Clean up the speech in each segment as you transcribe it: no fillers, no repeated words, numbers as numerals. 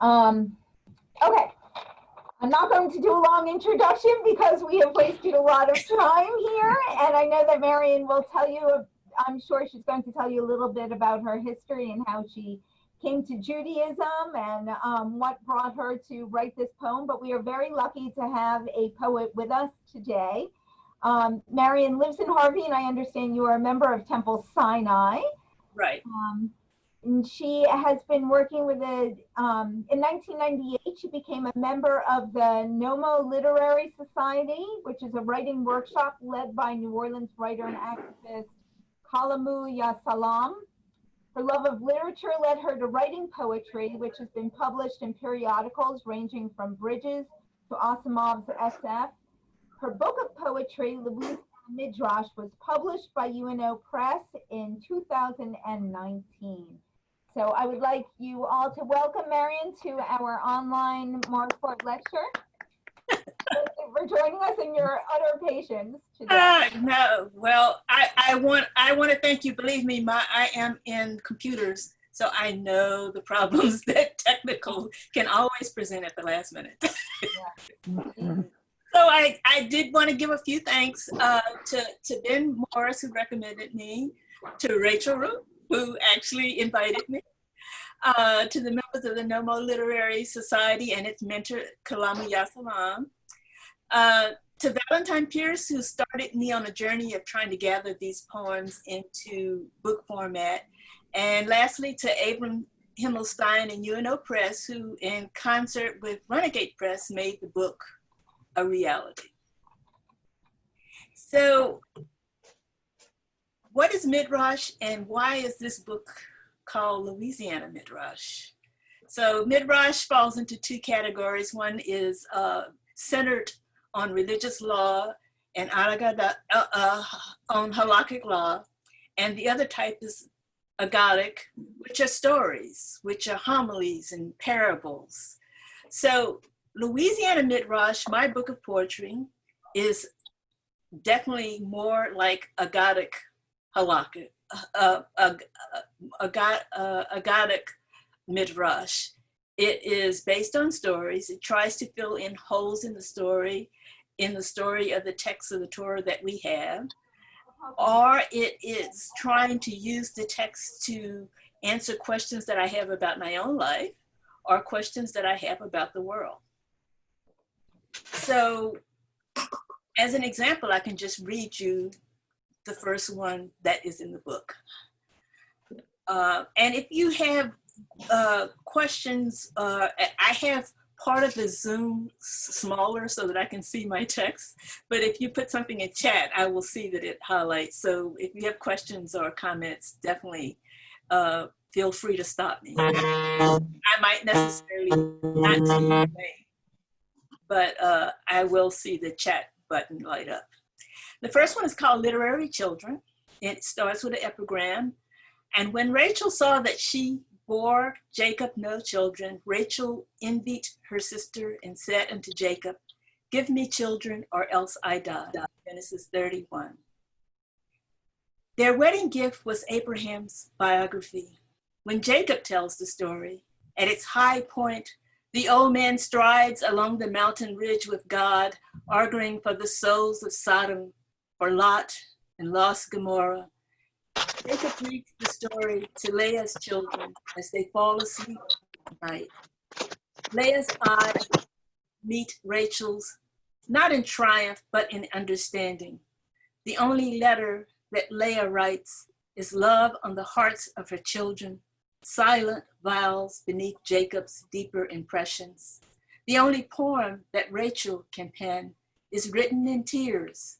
Okay, I'm not going to do a long introduction because we have wasted a lot of time here, and I know that Marion will tell you, I'm sure she's going to tell you a little bit about her history and how she came to Judaism and what brought her to write this poem, but we are very lucky to have a poet with us today. Marion lives in Harvey, and I understand you are a member of Temple Sinai. Right. And she has been working with in 1998, she became a member of the Nomo Literary Society, which is a writing workshop led by New Orleans writer and activist Kalamu Yasalam. Her love of literature led her to writing poetry, which has been published in periodicals ranging from Bridges to Asimov's SF. Her book of poetry, Louisiana Midrash, was published by UNO Press in 2019. So I would like you all to welcome Marion to our online Marquardt lecture. Thank you for joining us and your utter patience today. No, well, I want to thank you. Believe me, I am in computers, so I know the problems that technical can always present at the last minute. So I did want to give a few thanks to Ben Morris, who recommended me, to Rachel Root, who actually invited me, to the members of the Nomo Literary Society and its mentor, Kalamu Yasalam, to Valentine Pierce, who started me on a journey of trying to gather these poems into book format, and lastly to Abram Himmelstein and UNO Press, who in concert with Renegade Press made the book a reality. So what is Midrash and why is this book called Louisiana Midrash? So Midrash falls into two categories. One is centered on religious law and on halakhic law, and the other type is agadic, which are stories, which are homilies and parables. So Louisiana Midrash, my book of poetry, is definitely more like agadic halakhic, agadic Midrash. It is based on stories. It tries to fill in holes in the story of the text of the Torah that we have, or it is trying to use the text to answer questions that I have about my own life or questions that I have about the world. So as an example, I can just read you the first one that is in the book. And if you have questions, I have part of the Zoom smaller so that I can see my text, but if you put something in chat, I will see that it highlights. So if you have questions or comments, definitely feel free to stop me. I might necessarily not see your name, but I will see the chat button light up. The first one is called Literary Children. It starts with an epigram. And when Rachel saw that she bore Jacob no children, Rachel envied her sister and said unto Jacob, give me children or else I die. Genesis 31. Their wedding gift was Abraham's biography. When Jacob tells the story, at its high point, the old man strides along the mountain ridge with God, arguing for the souls of Sodom, for Lot and lost Gomorrah. Jacob reads the story to Leah's children as they fall asleep at night. Leah's eyes meet Rachel's, not in triumph, but in understanding. The only letter that Leah writes is love on the hearts of her children, silent vows beneath Jacob's deeper impressions. The only poem that Rachel can pen is written in tears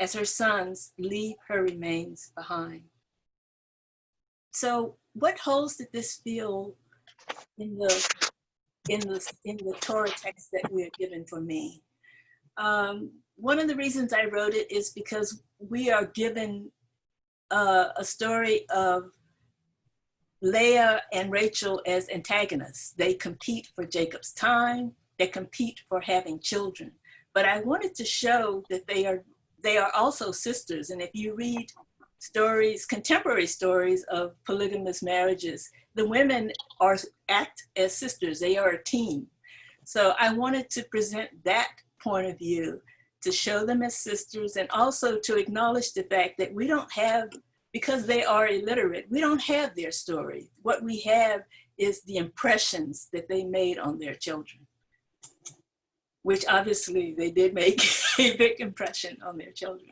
as her sons leave her remains behind. So what holes did this fill in the Torah text that we are given for me? One of the reasons I wrote it is because we are given a story of Leah and Rachel as antagonists. They compete for Jacob's time. They compete for having children. But I wanted to show that they are also sisters. And if you read stories, contemporary stories of polygamous marriages. The women act as sisters. They are a team. So I wanted to present that point of view, to show them as sisters, and also to acknowledge the fact that we don't have, because they are illiterate, we don't have their story. What we have is the impressions that they made on their children, which obviously they did make a big impression on their children.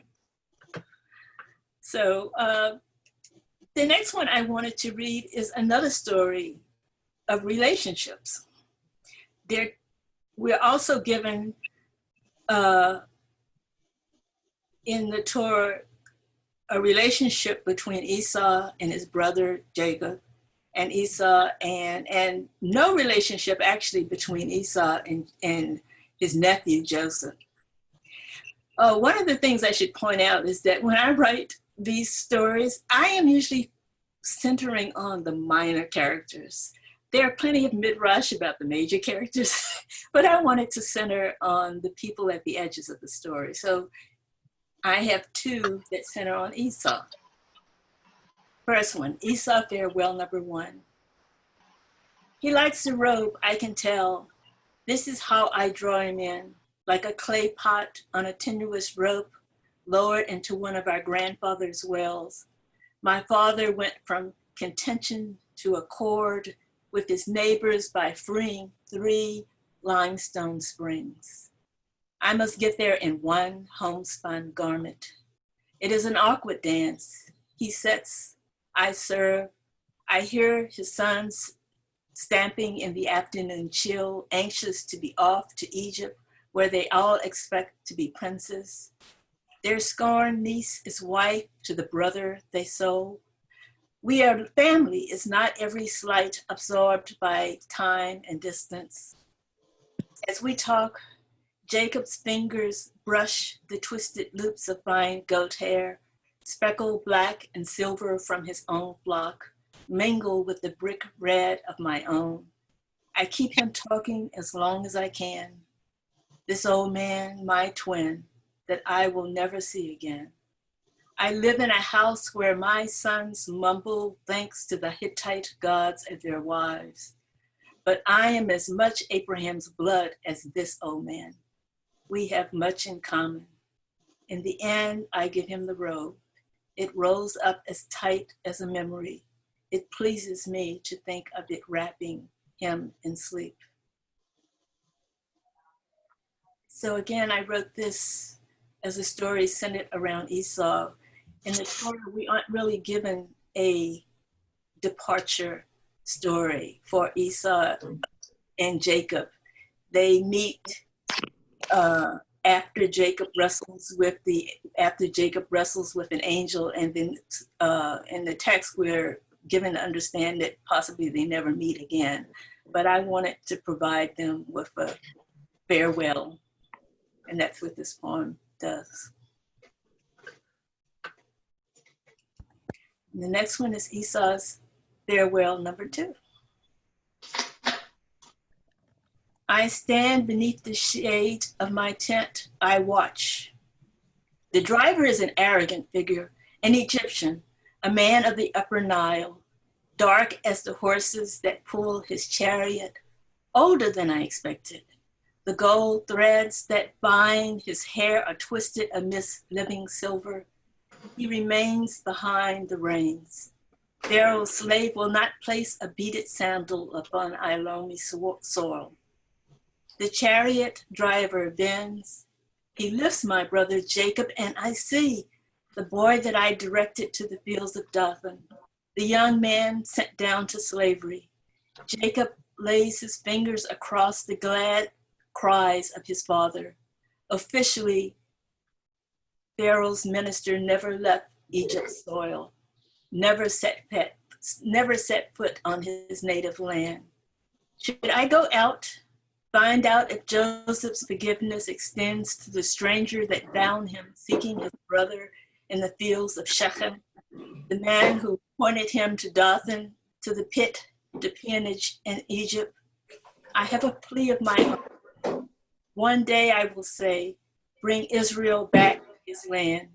So the next one I wanted to read is another story of relationships. We're also given in the Torah a relationship between Esau and his brother Jacob, and Esau and no relationship actually between Esau and his nephew Joseph. One of the things I should point out is that when I write these stories, I am usually centering on the minor characters. There are plenty of Midrash about the major characters, but I wanted to center on the people at the edges of the story. So I have two that center on Esau. First one, Esau farewell number 1. He likes the robe, I can tell. This is how I draw him in, like a clay pot on a tenuous rope, lowered into one of our grandfather's wells. My father went from contention to accord with his neighbors by freeing 3 limestone springs. I must get there in one homespun garment. It is an awkward dance. He sets, I serve. I hear his sons stamping in the afternoon chill, anxious to be off to Egypt, where they all expect to be princes. Their scorned niece is wife to the brother they sold. We are family, is not every slight absorbed by time and distance. As we talk, Jacob's fingers brush the twisted loops of fine goat hair, speckled black and silver from his own flock, mingle with the brick red of my own. I keep him talking as long as I can. This old man, my twin, that I will never see again. I live in a house where my sons mumble thanks to the Hittite gods and their wives. But I am as much Abraham's blood as this old man. We have much in common. In the end, I give him the robe. It rolls up as tight as a memory. It pleases me to think of it wrapping him in sleep. So again, I wrote this as a story centered around Esau. In the Torah, we aren't really given a departure story for Esau and Jacob. They meet after Jacob wrestles with an angel, and then in the text we're given to understand that possibly they never meet again. But I wanted to provide them with a farewell, and that's what this poem does. And the next one is Esau's farewell number 2. I stand beneath the shade of my tent, I watch. The driver is an arrogant figure, an Egyptian, a man of the upper Nile, dark as the horses that pull his chariot, older than I expected. The gold threads that bind his hair are twisted amidst living silver. He remains behind the reins. Pharaoh's slave will not place a beaded sandal upon our loamy soil. The chariot driver bends. He lifts my brother Jacob, and I see the boy that I directed to the fields of Dothan, the young man sent down to slavery. Jacob lays his fingers across the glad cries of his father. Officially, Pharaoh's minister never left Egypt's soil, never set foot on his native land. Should I go out, find out if Joseph's forgiveness extends to the stranger that found him seeking his brother in the fields of Shechem, the man who pointed him to Dothan, to the pit, to peonage in Egypt? I have a plea of my own. One day I will say, bring Israel back to his land.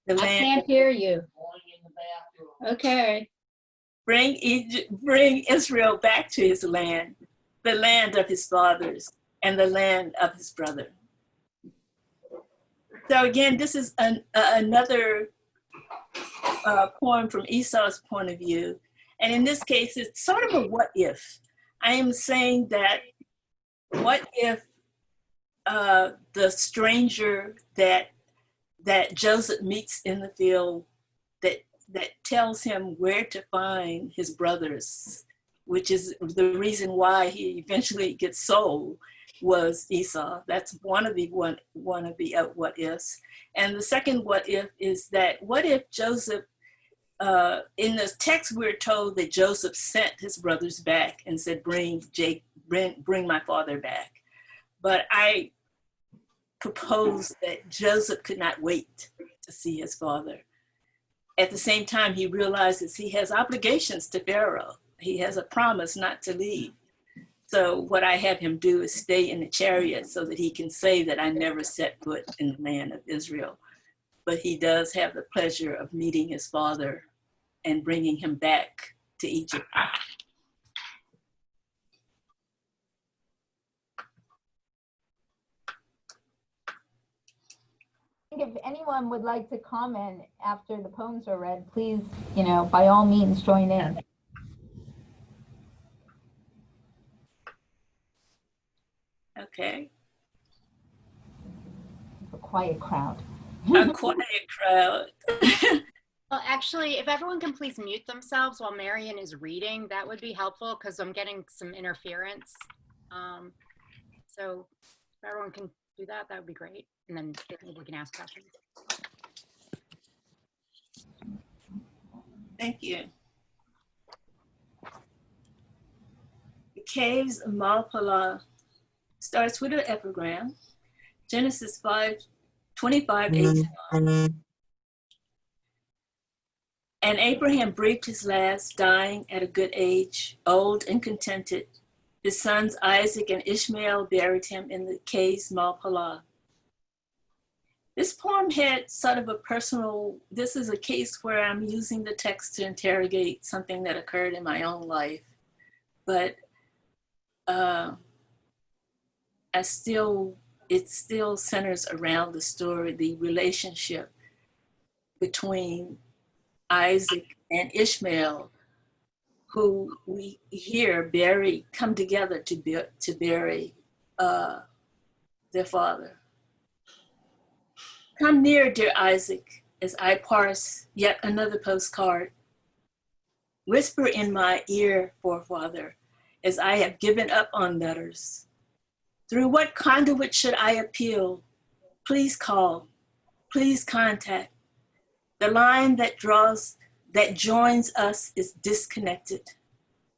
The I land. can't hear you. Okay. Bring Israel back to his land, the land of his fathers, and the land of his brother. So again, this is another poem from Esau's point of view. And in this case, it's sort of a what if. I am saying that what if the stranger that Joseph meets in the field that tells him where to find his brothers, which is the reason why he eventually gets sold, was Esau. That's one of the what ifs. And the second what if is that what if Joseph, in the text we're told that Joseph sent his brothers back and said, bring my father back. But I propose that Joseph could not wait to see his father. At the same time, he realizes he has obligations to Pharaoh. He has a promise not to leave. So what I have him do is stay in the chariot so that he can say that I never set foot in the land of Israel. But he does have the pleasure of meeting his father and bringing him back to Egypt. If anyone would like to comment after the poems are read, please, by all means, join in. Okay. A quiet crowd. A quiet crowd. Well, actually, if everyone can please mute themselves while Marion is reading, that would be helpful because I'm getting some interference. So if everyone can do that, that would be great. And then we can ask questions. Thank you. The caves of Malpala starts with an epigram, Genesis 5:25-18. And Abraham breathed his last, dying at a good age, old and contented. His sons Isaac and Ishmael buried him in the caves Malpala. This poem had sort of a personal, this is a case where I'm using the text to interrogate something that occurred in my own life. But it still centers around the story, the relationship between Isaac and Ishmael, who we hear come together to bury their father. Come near, dear Isaac, as I parse yet another postcard. Whisper in my ear, forefather, as I have given up on letters. Through what conduit should I appeal? Please call, please contact. The line that joins us is disconnected,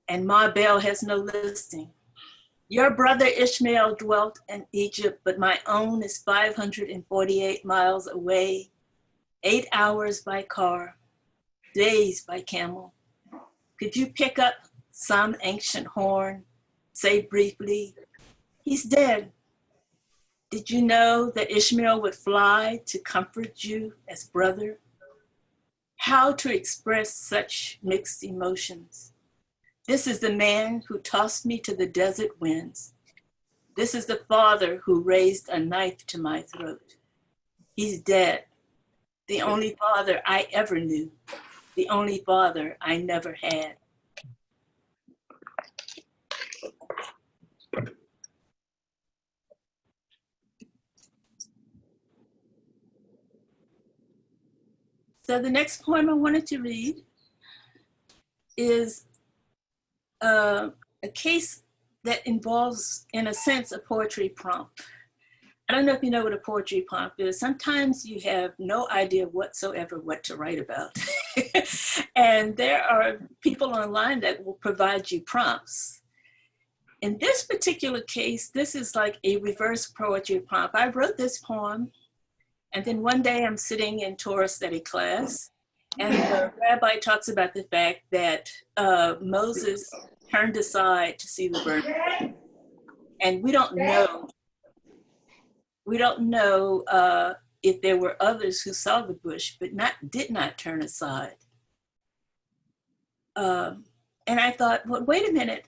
and my bell has no listing. Your brother Ishmael dwelt in Egypt, but my own is 548 miles away, 8 hours by car, days by camel. Could you pick up some ancient horn, say briefly, he's dead. Did you know that Ishmael would fly to comfort you as brother? How to express such mixed emotions? This is the man who tossed me to the desert winds. This is the father who raised a knife to my throat. He's dead. The only father I ever knew. The only father I never had. So the next poem I wanted to read is a case that involves, in a sense, a poetry prompt. I don't know if you know what a poetry prompt is. Sometimes you have no idea whatsoever what to write about. And there are people online that will provide you prompts. In this particular case, this is like a reverse poetry prompt. I wrote this poem, and then one day I'm sitting in Torah study class, and the rabbi talks about the fact that Moses turned aside to see the burning bush. And we don't know if there were others who saw the bush but did not turn aside. And I thought, well, wait a minute.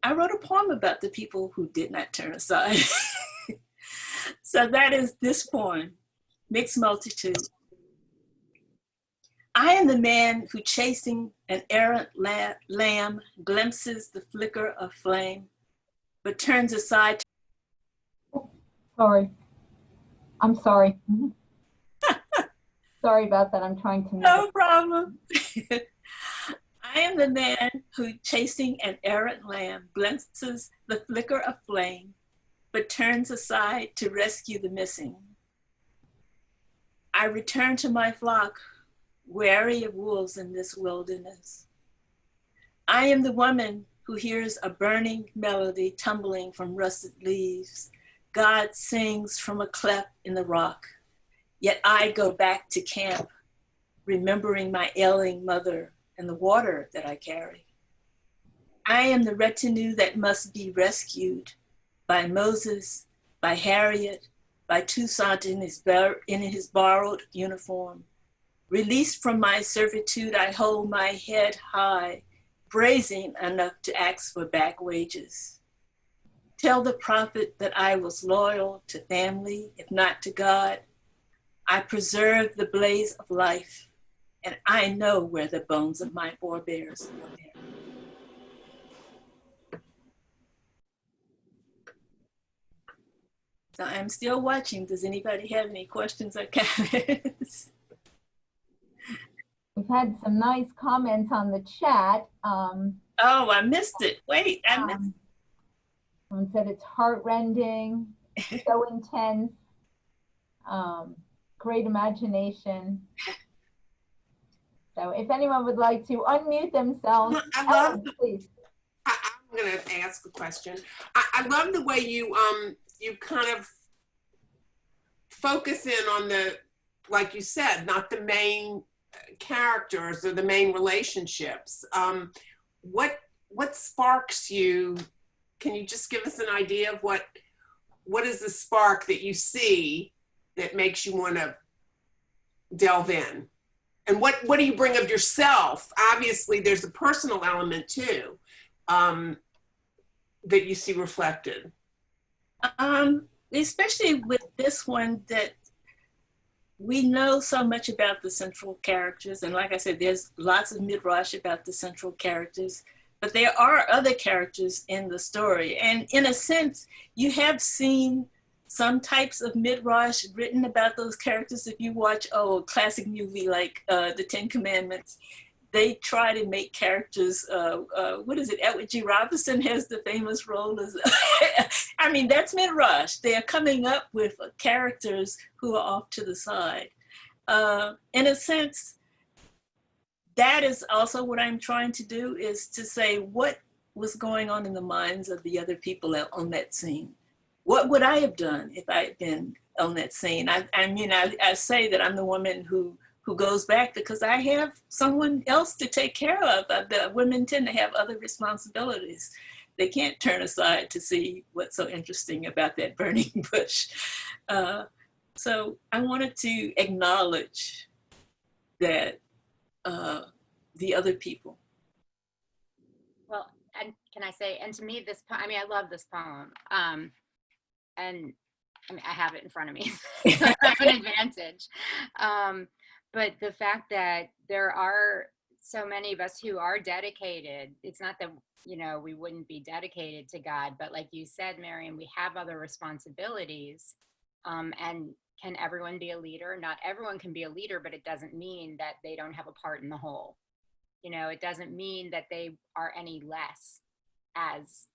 I wrote a poem about the people who did not turn aside. So that is this poem, Mixed Multitude. I am the man who, chasing an errant lamb, glimpses the flicker of flame, but turns aside. Sorry. I'm sorry. Sorry about that. I'm trying to. No problem. I am the man who, chasing an errant lamb, glimpses the flicker of flame, but turns aside to rescue the missing. I return to my flock, wary of wolves in this wilderness. I am the woman who hears a burning melody tumbling from rusted leaves. God sings from a cleft in the rock, yet I go back to camp, remembering my ailing mother and the water that I carry. I am the retinue that must be rescued by Moses, by Harriet, by Toussaint in his borrowed uniform. Released from my servitude, I hold my head high, brazen enough to ask for back wages. Tell the prophet that I was loyal to family, if not to God. I preserved the blaze of life, and I know where the bones of my forebears are buried. So I'm still watching. Does anybody have any questions or comments? We've had some nice comments on the chat. Oh, I missed it. Wait, I missed it. Someone said it's heartrending, so intense, great imagination. So if anyone would like to unmute themselves, please. I'm going to ask a question. I love the way you kind of focus in on the, like you said, not the main characters or the main relationships. What sparks you? Can you just give us an idea of what is the spark that you see that makes you want to delve in? And what do you bring of yourself? Obviously, there's a personal element too that you see reflected. Especially with this one, that we know so much about the central characters. And like I said, there's lots of Midrash about the central characters, but there are other characters in the story. And in a sense, you have seen some types of Midrash written about those characters. If you watch a classic movie like The Ten Commandments, they try to make characters, what is it, Edward G. Robinson has the famous role as, I mean, that's Midrash. They're coming up with characters who are off to the side. In a sense, that is also what I'm trying to do, is to say what was going on in the minds of the other people on that scene. What would I have done if I had been on that scene? I say that I'm the woman who goes back because I have someone else to take care of. The women tend to have other responsibilities. They can't turn aside to see what's so interesting about that burning bush. So I wanted to acknowledge that the other people. Well, and can I say, and to me, I love this poem. And I mean, I have it in front of me. So I have an advantage. But the fact that there are so many of us who are dedicated, it's not that, we wouldn't be dedicated to God, but like you said, Marian, we have other responsibilities. And can everyone be a leader? Not everyone can be a leader, but it doesn't mean that they don't have a part in the whole. It doesn't mean that they are any less as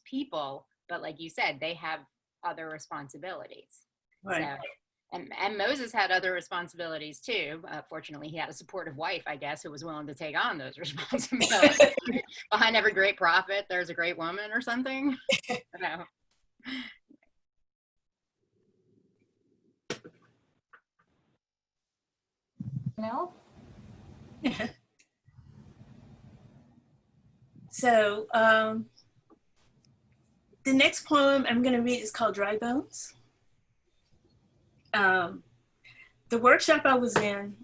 people, but like you said, they have other responsibilities. Right. So, and Moses had other responsibilities too. Fortunately, he had a supportive wife, I guess, who was willing to take on those responsibilities. Behind every great prophet, there's a great woman or something. No? So the next poem I'm going to read is called Dry Bones. The workshop I was in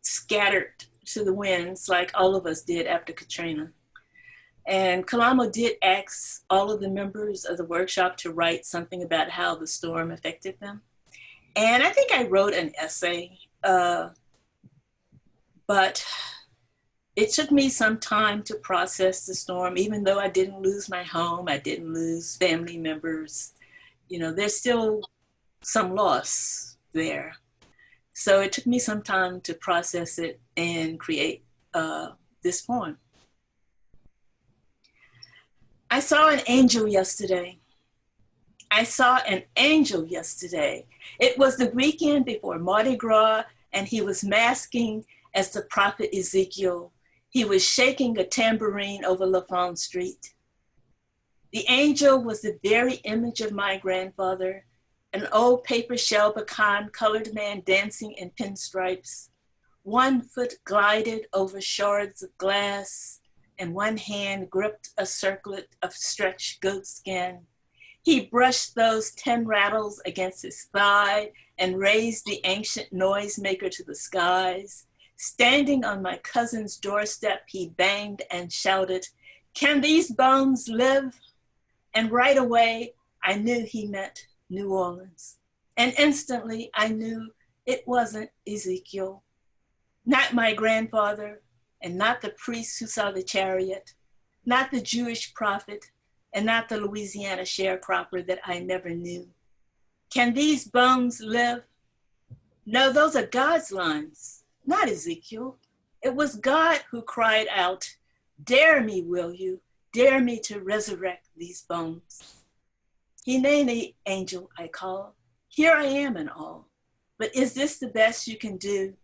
scattered to the winds like all of us did after Katrina. And Kalamo did ask all of the members of the workshop to write something about how the storm affected them. And I think I wrote an essay, but it took me some time to process the storm, even though I didn't lose my home, I didn't lose family members. You know, there's still some loss there. So it took me some time to process it and create this poem. I saw an angel yesterday. I saw an angel yesterday. It was the weekend before Mardi Gras, and he was masking as the prophet Ezekiel. He was shaking a tambourine over Lafon Street. The angel was the very image of my grandfather, an old paper shell pecan colored man dancing in pinstripes. 1 foot glided over shards of glass, and one hand gripped a circlet of stretched goat skin. He brushed those 10 rattles against his thigh and raised the ancient noisemaker to the skies. Standing on my cousin's doorstep, he banged and shouted, "Can these bones live?" And right away, I knew he meant New Orleans. And instantly, I knew it wasn't Ezekiel, not my grandfather, and not the priest who saw the chariot, not the Jewish prophet, and not the Louisiana sharecropper that I never knew. Can these bones live? No, those are God's lines, not Ezekiel. It was God who cried out, "Dare me, will you? Dare me to resurrect these bones." Hineni, angel, I call. Here I am and all. But is this the best you can do?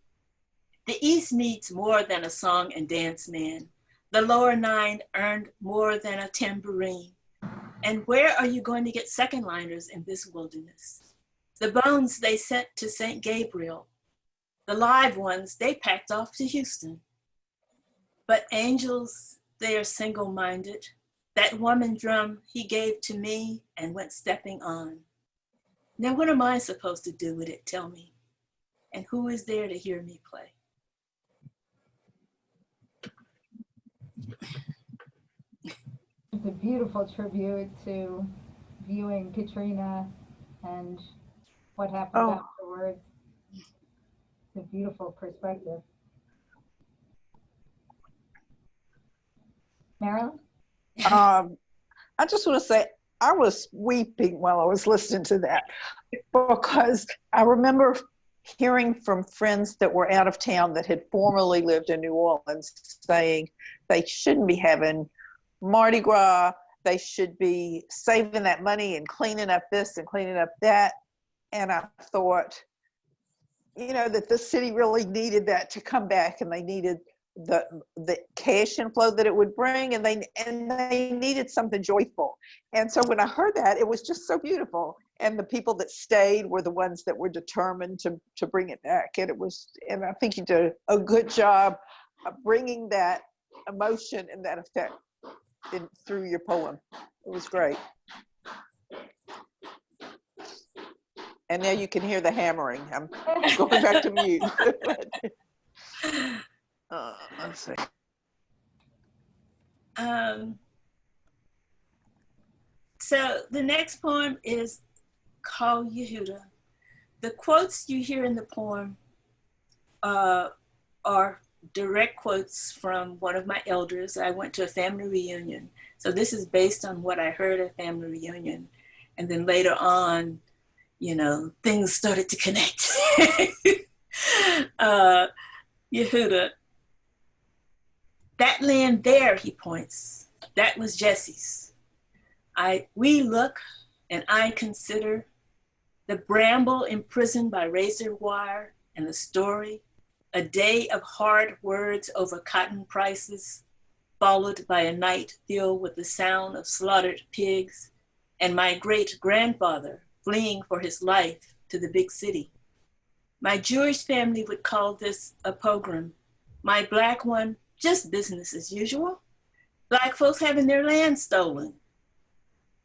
The East needs more than a song and dance man. The lower 9 earned more than a tambourine. And where are you going to get second liners in this wilderness? The bones they sent to St. Gabriel. The live ones they packed off to Houston. But angels, they are single-minded. That woman drum he gave to me and went stepping on. Now what am I supposed to do with it, tell me? And who is there to hear me play? It's a beautiful tribute to viewing Katrina and what happened afterwards. It's a beautiful perspective. Marilyn? I just want to say, I was weeping while I was listening to that, because I remember hearing from friends that were out of town that had formerly lived in New Orleans saying they shouldn't be having Mardi Gras, they should be saving that money and cleaning up this and cleaning up that. And I thought, you know, that the city really needed that to come back, and they needed the cash inflow that it would bring, and they needed something joyful. And so when I heard that, it was just so beautiful. And the people that stayed were the ones that were determined to bring it back. And I think you did a good job of bringing that emotion and that effect through your poem. It was great. And now you can hear the hammering. I'm going back to mute. Let's see. So the next poem is called Yehuda. The quotes you hear in the poem are direct quotes from one of my elders. I went to a family reunion. So this is based on what I heard at a family reunion. And then later on, you know, things started to connect. Yehuda. That land there, he points, that was Jesse's. We look and I consider the bramble imprisoned by razor wire and the story, a day of hard words over cotton prices, followed by a night filled with the sound of slaughtered pigs, and my great-grandfather fleeing for his life to the big city. My Jewish family would call this a pogrom. My Black one, just business as usual. Black folks having their land stolen.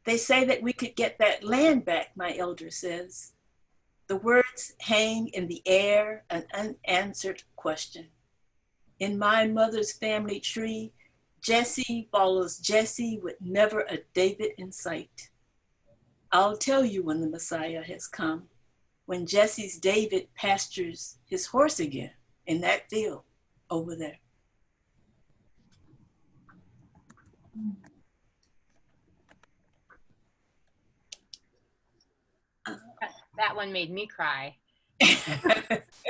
They say that we could get that land back, my elder says. The words hang in the air, an unanswered question. In my mother's family tree, Jesse follows Jesse with never a David in sight. I'll tell you when the Messiah has come, when Jesse's David pastures his horse again in that field over there. That one made me cry. Thank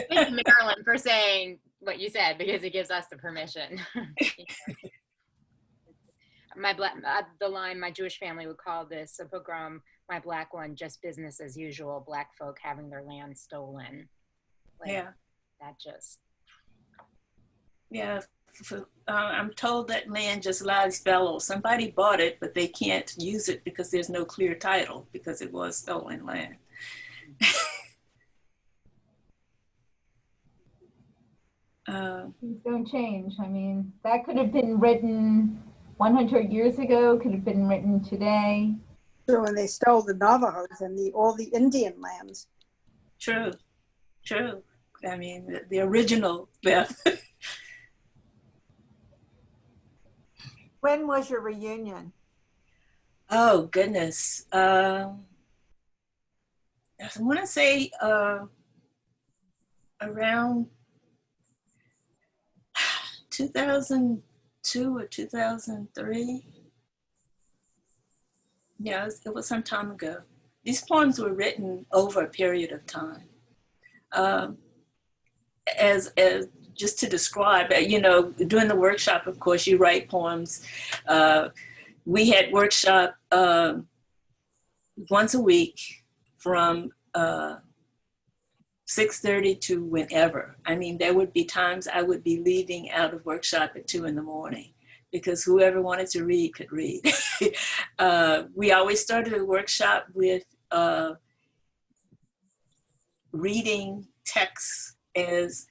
you, Marilyn, for saying what you said, because it gives us the permission. The line my Jewish family would call this a pogrom, my black one, just business as usual, black folk having their land stolen. Like, Yeah. That just. Yeah, I'm told that land just lies fallow. Somebody bought it, but they can't use it because there's no clear title because it was stolen land. Things don't change. I mean, that could have been written 100 years ago, could have been written today. True, and they stole the Navajos and all the Indian lands. True. I mean, the original Beth. When was your reunion? Oh, goodness. I want to say around 2002 or 2003. Yeah, it was some time ago. These poems were written over a period of time. As just to describe, during the workshop, of course, you write poems. We had workshop once a week from 6:30 to whenever. I mean, there would be times I would be leaving out of workshop at 2 a.m. because whoever wanted to read could read. We always started a workshop with reading texts as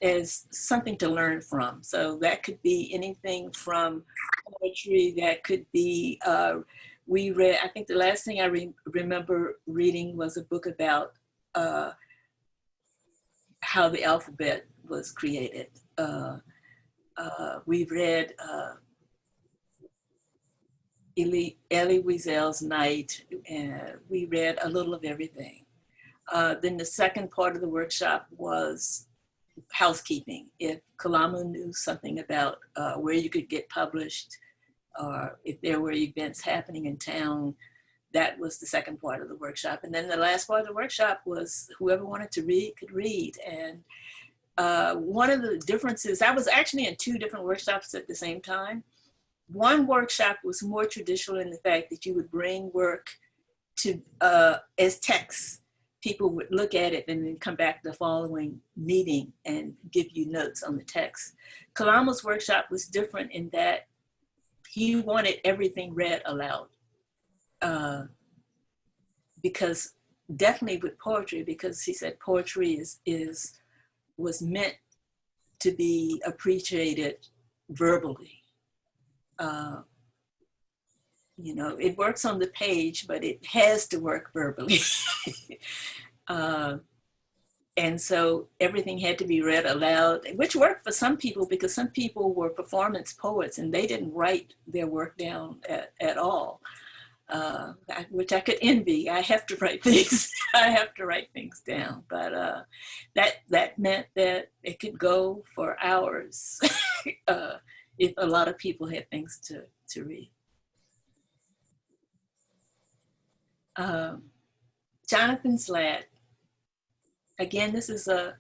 something to learn from. So that could be anything from poetry, that could be, we read, I think the last thing I remember reading was a book about how the alphabet was created. We read Elie Wiesel's Night, and we read a little of everything. Then the second part of the workshop was housekeeping. If Kalamu knew something about where you could get published, or if there were events happening in town, that was the second part of the workshop. And then the last part of the workshop was whoever wanted to read could read. And one of the differences, I was actually in 2 different workshops at the same time. One workshop was more traditional in the fact that you would bring work to as text. People would look at it and then come back the following meeting and give you notes on the text. Kalamu's workshop was different in that he wanted everything read aloud. Because definitely with poetry, because he said poetry was meant to be appreciated verbally. It works on the page, but it has to work verbally. And so everything had to be read aloud, which worked for some people because some people were performance poets and they didn't write their work down at all, which I could envy. I have to write things. I have to write things down, but that meant that it could go for hours if a lot of people had things to read. Jonathan's Lad. Again, this is a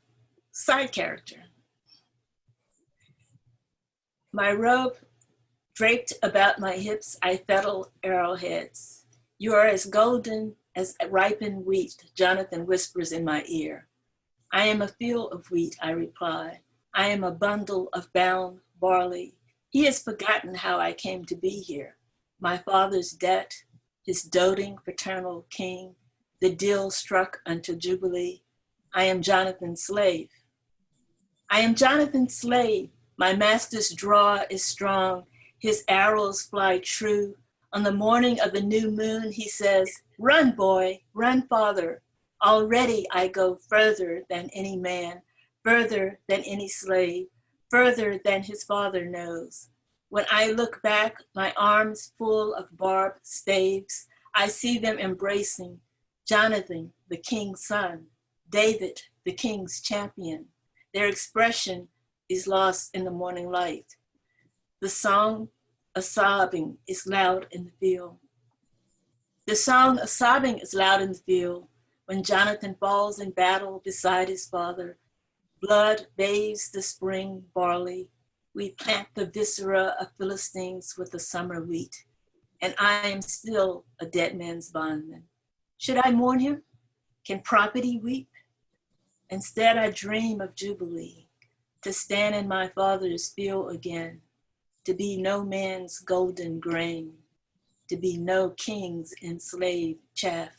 side character. My robe draped about my hips, I fettle arrowheads. You are as golden as ripened wheat, Jonathan whispers in my ear. I am a field of wheat, I reply. I am a bundle of bound barley. He has forgotten how I came to be here. My father's debt, his doting paternal king, the deal struck unto Jubilee. I am Jonathan's slave. I am Jonathan's slave. My master's draw is strong. His arrows fly true. On the morning of the new moon, he says, run, boy, run, father. Already I go further than any man, further than any slave, further than his father knows. When I look back, my arms full of barbed staves, I see them embracing Jonathan, the king's son, David, the king's champion. Their expression is lost in the morning light. The song of sobbing is loud in the field. The song of sobbing is loud in the field when Jonathan falls in battle beside his father. Blood bathes the spring barley. We plant the viscera of Philistines with the summer wheat, and I am still a dead man's bondman. Should I mourn him? Can property weep? Instead, I dream of Jubilee, to stand in my father's field again, to be no man's golden grain, to be no king's enslaved chaff.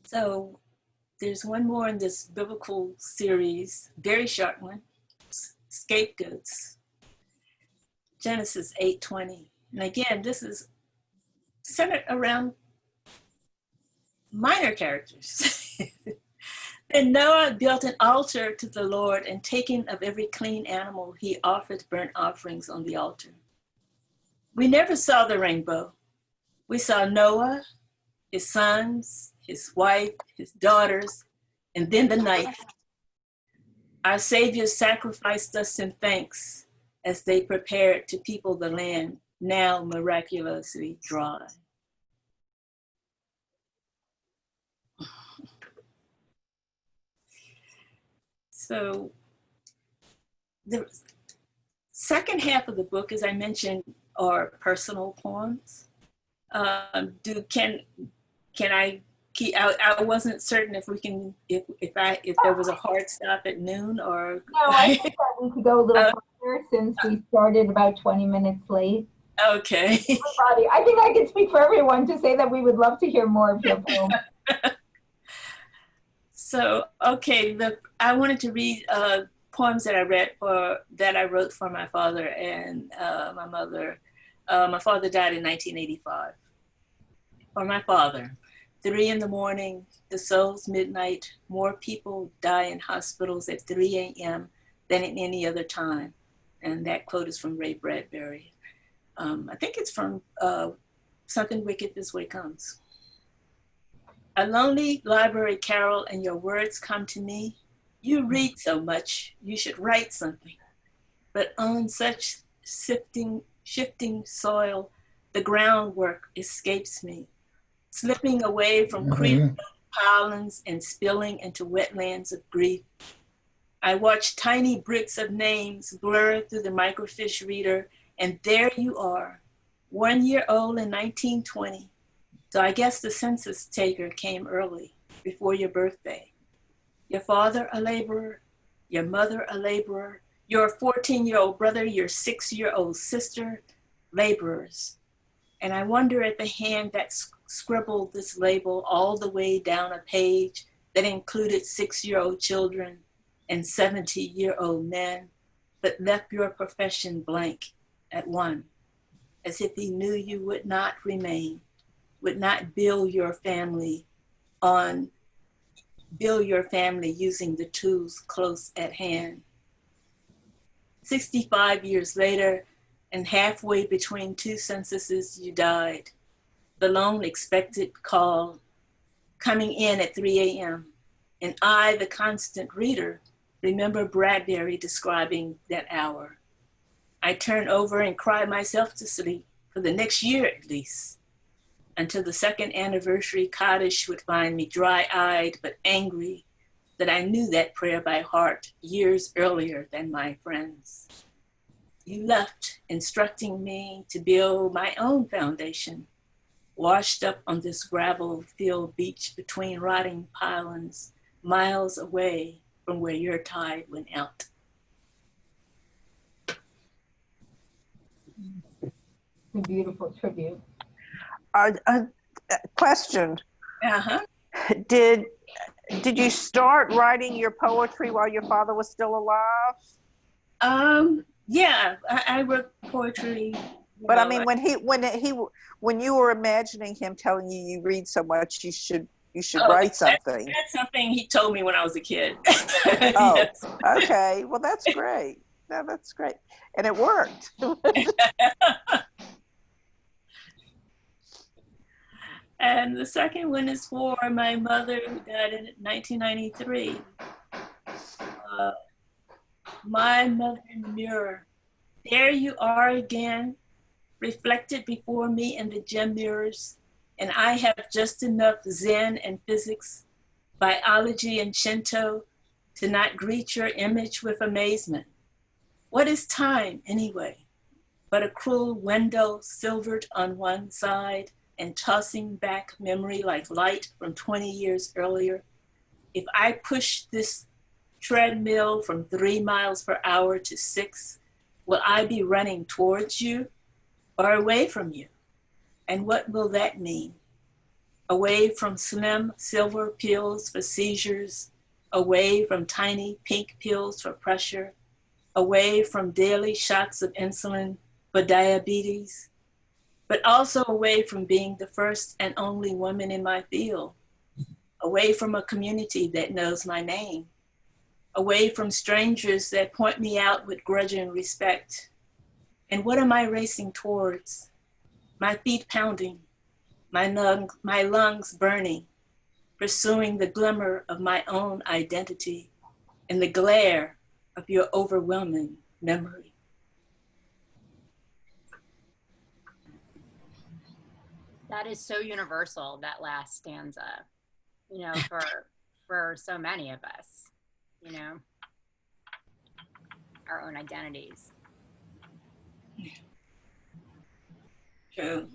So there's one more in this biblical series, very short one, scapegoats, Genesis 8:20. And again, this is centered around minor characters. Then Noah built an altar to the Lord, and taking of every clean animal, he offered burnt offerings on the altar. We never saw the rainbow. We saw Noah, his sons, his wife, his daughters, and then the knife. Our Savior sacrificed us in thanks as they prepared to people the land, now miraculously dry. So the second half of the book, as I mentioned, are personal poems. Can I keep? I wasn't certain if we can, if there was a hard stop at noon or. No, I think that we could go a little further since we started about 20 minutes late. Okay. Everybody, I think I can speak for everyone to say that we would love to hear more of your poem. So, okay, I wanted to read poems that I wrote for my father and my mother. My father died in 1985. For my father, 3 a.m, the soul's midnight, more people die in hospitals at 3 a.m. than at any other time. And that quote is from Ray Bradbury. I think it's from Something Wicked This Way Comes. A lonely library carol and your words come to me. You read so much, you should write something. But on such shifting soil, the groundwork escapes me. Slipping away from creek pylons and spilling into wetlands of grief. I watch tiny bricks of names blur through the microfiche reader, and there you are, 1 year old in 1920. So I guess the census taker came early, before your birthday. Your father a laborer, your mother a laborer, your 14-year-old brother, your 6-year-old sister, laborers. And I wonder at the hand that scribbled this label all the way down a page that included 6-year-old children and 70-year-old men, but left your profession blank at 1, as if he knew you would not remain, would not build your family using the tools close at hand. 65 years later, and halfway between 2 censuses, you died. The lone expected call, coming in at 3 a.m. And I, the constant reader, remember Bradbury describing that hour. I turn over and cry myself to sleep for the next year at least, until the 2nd anniversary cottage would find me dry-eyed but angry that I knew that prayer by heart years earlier than my friends. You left, instructing me to build my own foundation, washed up on this gravel-filled beach between rotting pylons, miles away from where your tide went out. A beautiful tribute. Question. Uh-huh. Did you start writing your poetry while your father was still alive? Yeah, I wrote poetry. But I mean, when you were imagining him telling you you read so much, you should write something. That's something he told me when I was a kid. Oh, Yes. okay. Well, that's great. No, that's great, and it worked. And the second one is for my mother who died in 1993. My mother in the mirror. There you are again, reflected before me in the gem mirrors, and I have just enough Zen and physics, biology and Shinto to not greet your image with amazement. What is time, anyway, but a cruel window silvered on one side and tossing back memory like light from 20 years earlier? If I push this treadmill from 3 miles per hour to 6, will I be running towards you or away from you? And what will that mean? Away from slim silver pills for seizures, away from tiny pink pills for pressure, away from daily shots of insulin for diabetes, but also away from being the first and only woman in my field, away from a community that knows my name, away from strangers that point me out with grudging respect. And what am I racing towards? My feet pounding, my lungs burning, pursuing the glimmer of my own identity in the glare of your overwhelming memory. That is so universal, that last stanza, you know, for so many of us, you know, our own identities. True.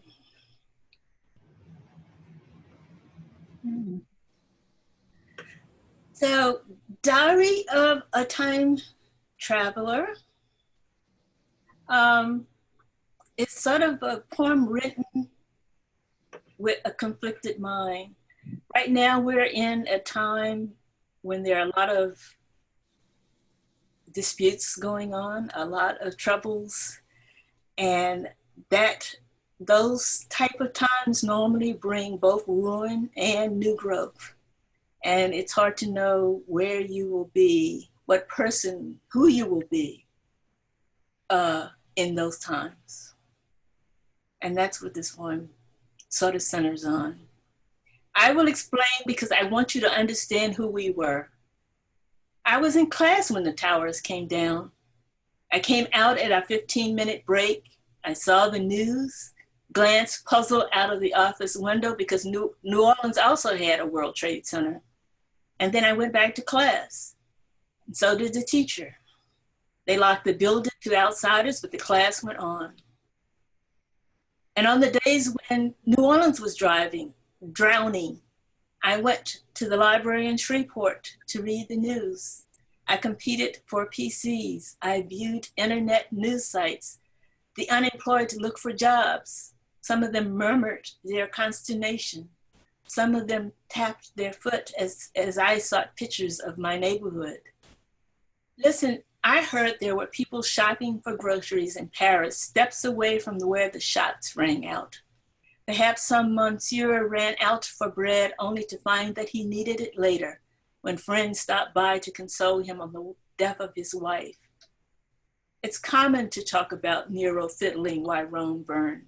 So, Diary of a Time Traveler. It's sort of a poem written with a conflicted mind. Right now, we're in a time when there are a lot of disputes going on, a lot of troubles, and those type of times normally bring both ruin and new growth. And it's hard to know where you will be, what person, who you will be in those times. And that's what this poem sort of centers on. I will explain because I want you to understand who we were. I was in class when the towers came down. I came out at a 15-minute break. I saw the news, glanced puzzled out of the office window because New Orleans also had a World Trade Center. And then I went back to class. And so did the teacher. They locked the building to outsiders, but the class went on. And on the days when New Orleans was drowning, I went to the library in Shreveport to read the news. I competed for PCs. I viewed internet news sites, the unemployed to look for jobs. Some of them murmured their consternation. Some of them tapped their foot as I sought pictures of my neighborhood. Listen, I heard there were people shopping for groceries in Paris, steps away from where the shots rang out. Perhaps some monsieur ran out for bread only to find that he needed it later when friends stopped by to console him on the death of his wife. It's common to talk about Nero fiddling while Rome burned.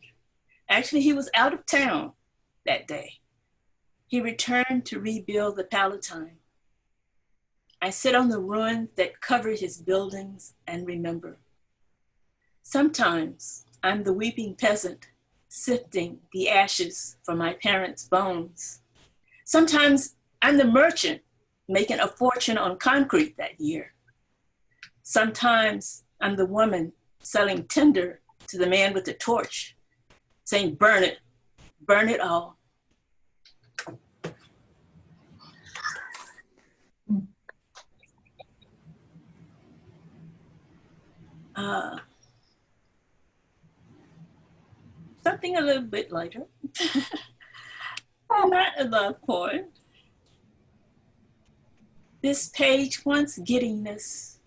Actually, he was out of town that day. He returned to rebuild the Palatine. I sit on the ruins that covered his buildings and remember. Sometimes I'm the weeping peasant sifting the ashes from my parents' bones. Sometimes I'm the merchant making a fortune on concrete that year. Sometimes I'm the woman selling tinder to the man with the torch, saying, burn it all. Something a little bit lighter. Not a love poem. This page wants giddiness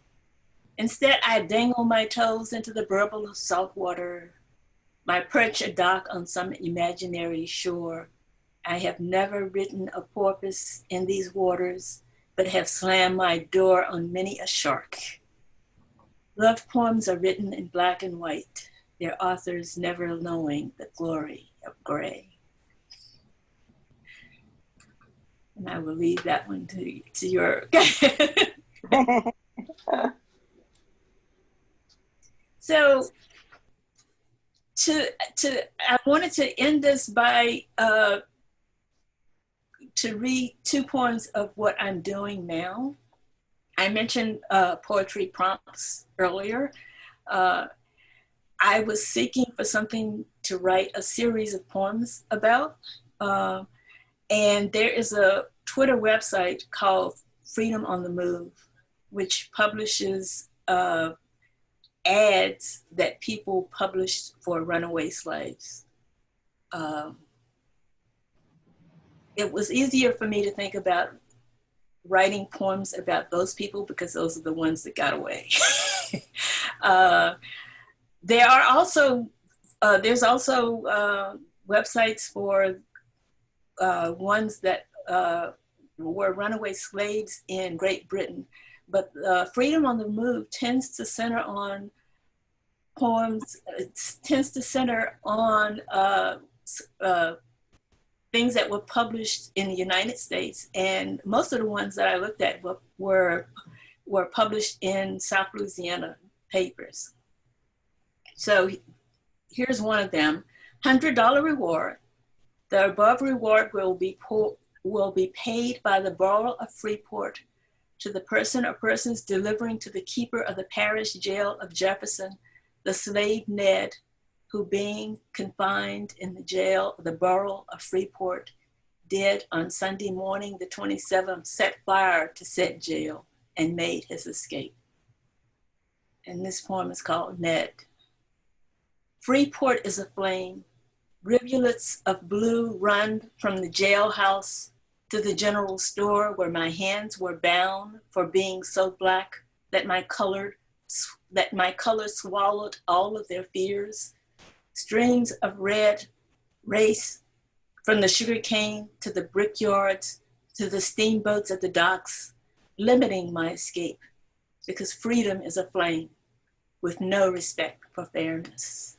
Instead, I dangle my toes into the burble of salt water, my perch a dock on some imaginary shore. I have never ridden a porpoise in these waters, but have slammed my door on many a shark. Love poems are written in black and white, their authors never knowing the glory of gray. And I will leave that one to your. So I wanted to end this by to read two poems of what I'm doing now. I mentioned poetry prompts earlier. I was seeking for something to write a series of poems about. And there is a Twitter website called Freedom on the Move, which publishes ads that people published for runaway slaves. It was easier for me to think about writing poems about those people because those are the ones that got away. There are also, there's also websites for ones that were runaway slaves in Great Britain, but Freedom on the Move tends to center on poems, tends to center on things that were published in the United States, and most of the ones that I looked at were published in South Louisiana papers. So here's one of them: $100 reward. The above reward will be paid by the borough of Freeport to the person or persons delivering to the keeper of the parish jail of Jefferson the slave Ned, who being confined in the jail of the borough of Freeport, did on Sunday morning the 27th set fire to said jail and made his escape. And this poem is called Ned. Freeport is aflame. Rivulets of blue run from the jailhouse to the general store where my hands were bound for being so black that my color swallowed all of their fears. Streams of red race from the sugarcane to the brickyards to the steamboats at the docks, limiting my escape because freedom is aflame with no respect for fairness.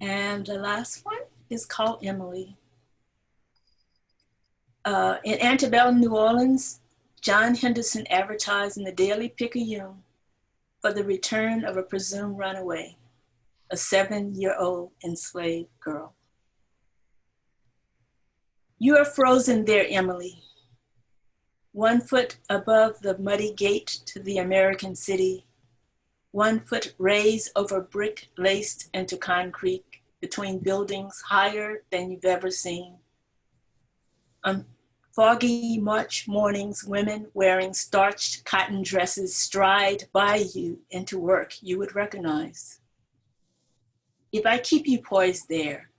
And the last one is called Emily. In antebellum New Orleans, John Henderson advertised in the Daily Picayune for the return of a presumed runaway, a 7-year-old enslaved girl. You are frozen there, Emily, 1 foot above the muddy gate to the American city, 1 foot raised over brick laced into concrete between buildings higher than you've ever seen. On foggy March mornings, women wearing starched cotton dresses stride by you into work you would recognize. If I keep you poised there,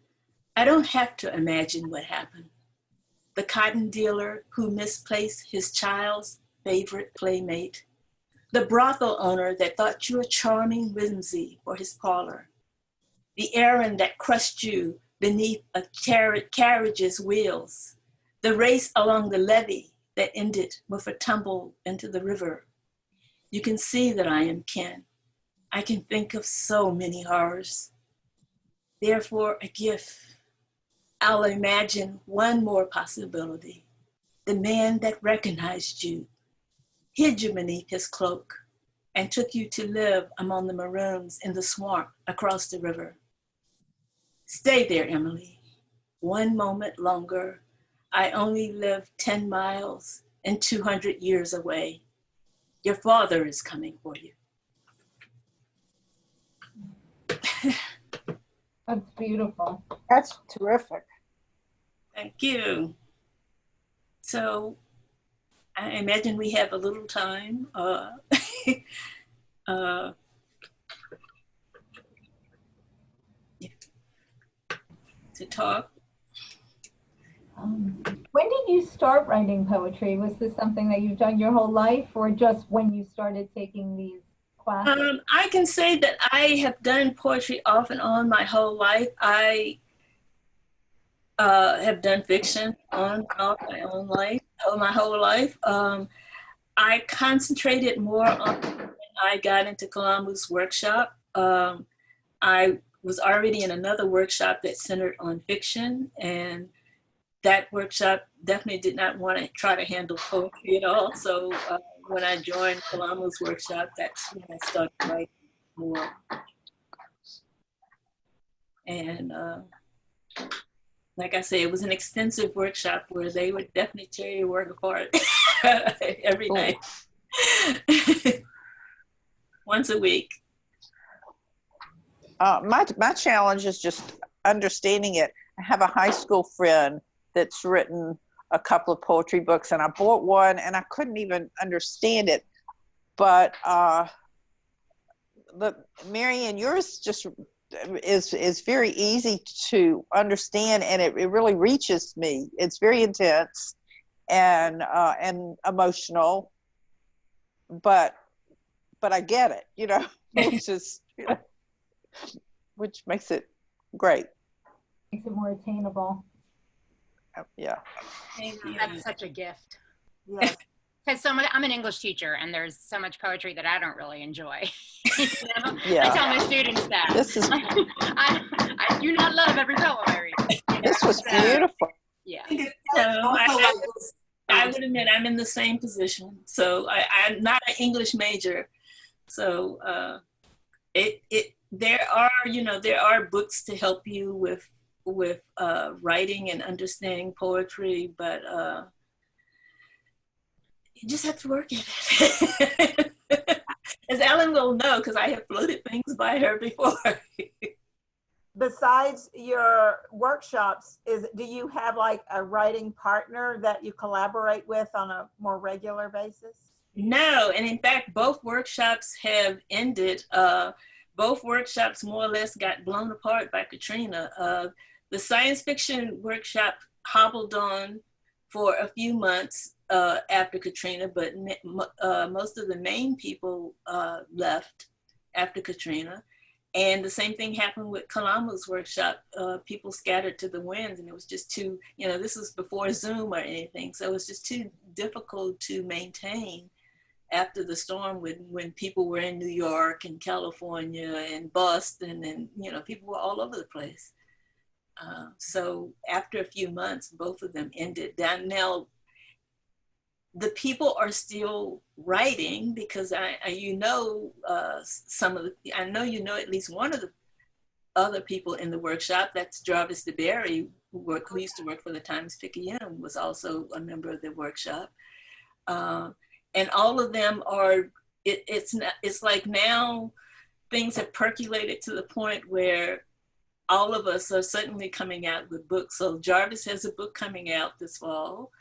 I don't have to imagine what happened. The cotton dealer who misplaced his child's favorite playmate, the brothel owner that thought you a charming whimsy for his parlor, the errand that crushed you beneath a carriage's wheels, the race along the levee that ended with a tumble into the river. You can see that I am kin. I can think of so many horrors. Therefore, a gift. I'll imagine one more possibility. The man that recognized you, hid you beneath his cloak, and took you to live among the maroons in the swamp across the river. Stay there, Emily. 1 moment longer. I only live 10 miles and 200 years away. Your father is coming for you. That's beautiful. That's terrific. Thank you. So I imagine we have a little time to talk. When did you start writing poetry? Was this something that you've done your whole life, or just when you started taking these classes? I can say that I have done poetry off and on my whole life. I have done fiction on and off my own life, my whole life. I concentrated more on when I got into Columbus workshop. I was already in another workshop that centered on fiction, and that workshop definitely did not want to try to handle poetry at all. So when I joined Columbus workshop, that's when I started writing more. And like I say, it was an extensive workshop where they would definitely tear your work apart every night. Once a week. My challenge is just understanding it. I have a high school friend that's written a couple of poetry books, and I bought one and I couldn't even understand it. But Marianne, yours just is very easy to understand, and it really reaches me. It's very intense and emotional, but I get it, you know, which is, you know, which makes it great. Makes it more attainable. Yeah. That's such a gift. Yes. Because I'm an English teacher, and there's so much poetry that I don't really enjoy. You know? Yeah. I tell my students that. This is. I do not love every poem I read. You know? This was beautiful. Yeah. I would admit I'm in the same position. So I'm not an English major. So there are books to help you with writing and understanding poetry, but you just have to work at it. As Ellen will know, because I have floated things by her before. Besides your workshops, do you have like a writing partner that you collaborate with on a more regular basis? No, and in fact, both workshops have ended. Both workshops more or less got blown apart by Katrina. The science fiction workshop hobbled on for a few months after Katrina, but most of the main people left after Katrina. And the same thing happened with Kalama's workshop. People scattered to the winds, and it was just too, this was before Zoom or anything. So it was just too difficult to maintain after the storm when people were in New York and California and Boston, and, people were all over the place. So after a few months, both of them ended. Now, the people are still writing because I know at least one of the other people in the workshop. That's Jarvis DeBerry, who used to work for the Times-Picayune, was also a member of the workshop. And all of them are. It's like now things have percolated to the point where all of us are suddenly coming out with books. So Jarvis has a book coming out this fall.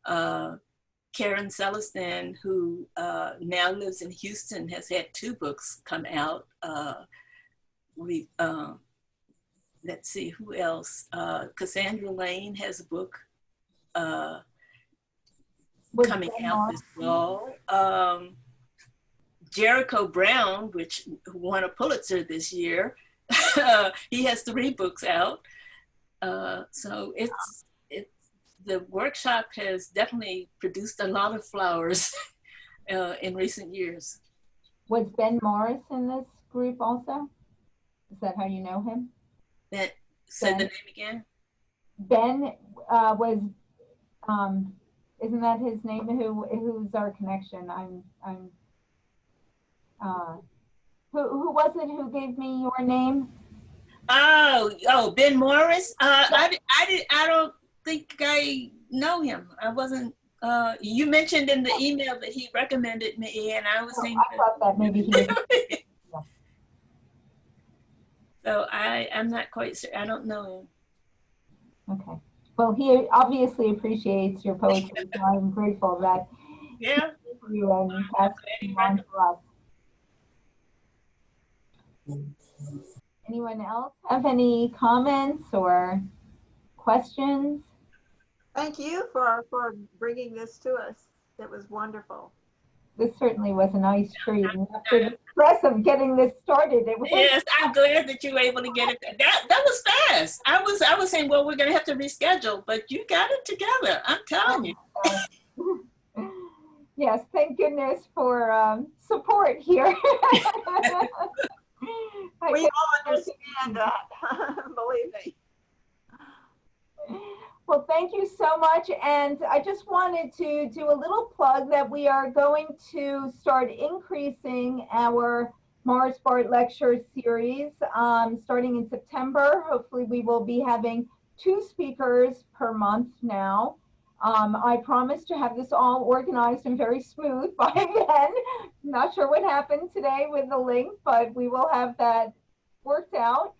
Karen Celestin, who now lives in Houston, has had 2 books come out. Let's see, who else? Cassandra Lane has a book coming out this fall. Jericho Brown, who won a Pulitzer this year, he has 3 books out. So the workshop has definitely produced a lot of flowers in recent years. Was Ben Morris in this group also? Is that how you know him? Say the name again? Ben was, isn't that his name? Who's our connection? Who was it who gave me your name? Oh, Ben Morris. I don't think I know him. I wasn't. You mentioned in the email that he recommended me, and I was thinking. I thought that maybe he. Yeah. So I'm not quite sure. I don't know him. Okay. Well, he obviously appreciates your poetry, so I'm grateful that. Yeah. You and passing on for us. Anyone else have any comments or questions? Thank you for bringing this to us. It was wonderful. This certainly was a nice treat. And after the stress of getting this started, it was. Yes, I'm glad that you were able to get it. That was fast. I was saying, well, we're gonna have to reschedule, but you got it together. I'm telling you. Yes, thank goodness for support here. We all understand that, believe me. Well, thank you so much. And I just wanted to do a little plug that we are going to start increasing our Morris Bart lecture series starting in September. Hopefully we will be having 2 speakers per month now. I promise to have this all organized and very smooth by then. Not sure what happened today with the link, but we will have that worked out.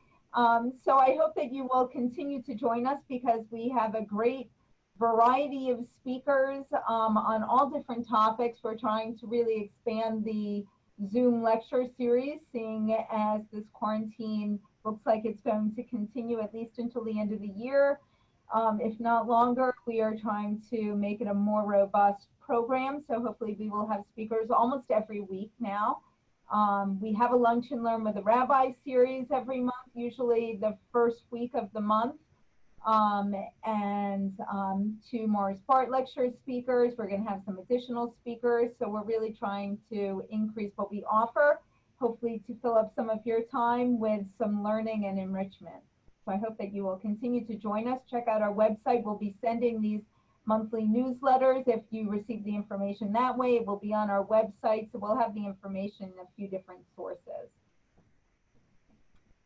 So I hope that you will continue to join us because we have a great variety of speakers on all different topics. We're trying to really expand the Zoom lecture series, seeing as this quarantine looks like it's going to continue at least until the end of the year. If not longer, we are trying to make it a more robust program. So hopefully we will have speakers almost every week now. We have a Lunch and Learn with a Rabbi series every month, usually the first week of the month. And 2 Morris Bart lecture speakers. We're going to have some additional speakers. So we're really trying to increase what we offer, hopefully to fill up some of your time with some learning and enrichment. So I hope that you will continue to join us. Check out our website. We'll be sending these monthly newsletters. If you receive the information that way, it will be on our website. So we'll have the information in a few different sources.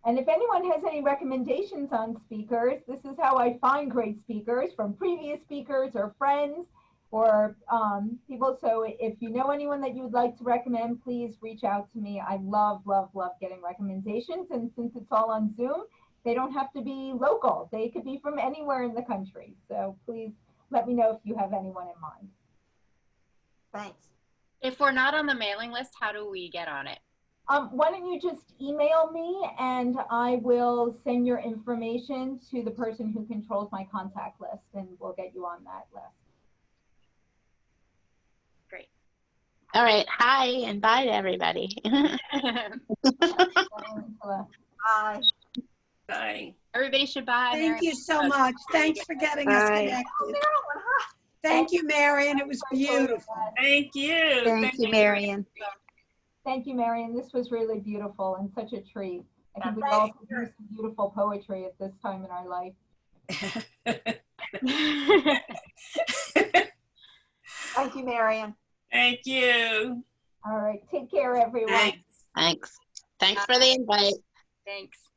And if anyone has any recommendations on speakers, this is how I find great speakers, from previous speakers or friends or people. So if you know anyone that you would like to recommend, please reach out to me. I love, love, love getting recommendations. And since it's all on Zoom, they don't have to be local. They could be from anywhere in the country. So please let me know if you have anyone in mind. Thanks. If we're not on the mailing list, how do we get on it? Why don't you just email me and I will send your information to the person who controls my contact list and we'll get you on that list. Great. All right. Hi and bye to everybody. Bye. Bye. Everybody should buy. Thank you so much. Thanks for getting us Bye. connected. Thank you, Marion. It was beautiful. Thank you. Thank you, Marion. Thank you, Marion. This was really beautiful and such a treat. I think we all could use some beautiful poetry at this time in our life. Thank you, Marion. Thank you. All right. Take care, everyone. Thanks. Thanks. Thanks for the invite. Thanks.